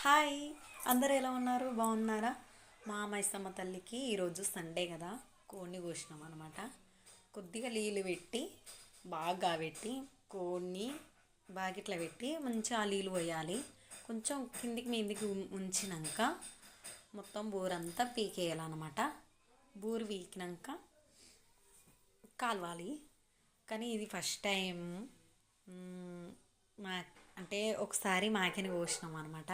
Hi, అందరూ ఎలా ఉన్నారు? బాగున్నారా? మా మైసమ్మ తల్లికి ఈరోజు సండే కదా, కోడిని కోసినాం అనమాట. కొద్దిగా నీళ్ళు పెట్టి బాగా పెట్టి కోడిని బాగిట్లా పెట్టి మంచిగా ఆ నీళ్ళు పోయాలి. కొంచెం కిందికి మీదికి ఉంచినాక మొత్తం బూరంతా పీకేయాలన్నమాట. బూరు పీకినాక కాలవాలి. కానీ ఇది ఫస్ట్ టైం మా అంటే ఒకసారి మాకిని కోసినాం అనమాట.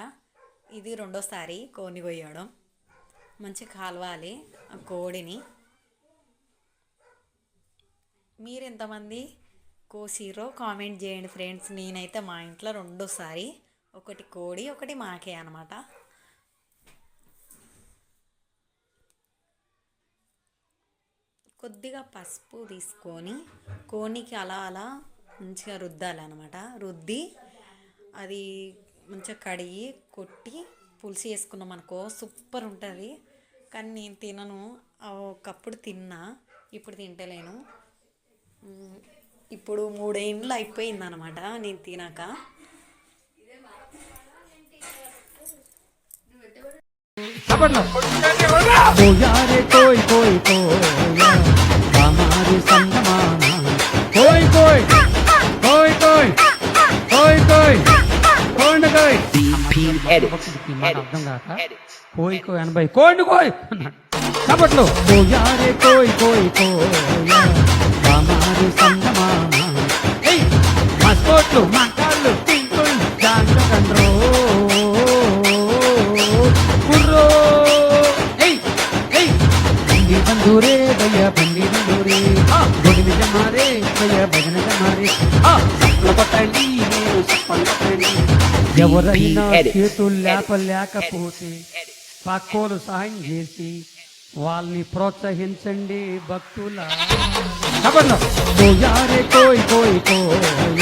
ఇది రెండోసారి కోడిని కొయ్యడం. మంచిగా కాలవాలి ఆ కోడిని. మీరు ఎంతమంది కోసిరో కామెంట్ చేయండి ఫ్రెండ్స్. నేనైతే మా ఇంట్లో రెండోసారి, ఒకటి కోడి ఒకటి మాకే అనమాట. కొద్దిగా పసుపు తీసుకొని కోడికి అలా అలా మంచిగా రుద్దాలి అనమాట. రుద్ది అది మంచిగా కడిగి కొట్టి పులుసు వేసుకున్నాం అనుకో సూపర్ ఉంటుంది. కానీ నేను తినను. ఒకప్పుడు తిన్నా, ఇప్పుడు తింటలేను. ఇప్పుడు 3 ఏళ్ళు అయిపోయింది అనమాట నేను తినక. అర్థం కాక కోయి 80 కోండి కోయ్ చప్పట్లు కోయారే కోయ్ కోయ్ కోయా బామారి సంగమాన ఏయ్ మస్కోట్లు మంకాళ్ళు టింకుల్ జాంగకండ్రో కుర్రో ఏయ్ ఏయ్ బండి బందూరే భయ్యా బండి బందూరే గొడిని జమారే భయ్యా భజన జమారే సప్పల కొట్టండి మీరు సప్పల కొట్టండి. ఎవరైనా చేతులు లేకపోతే పక్కోలు సహాయం చేసి వాళ్ళని ప్రోత్సహించండి భక్తుల. కోయ్ కోయ్ కోయ్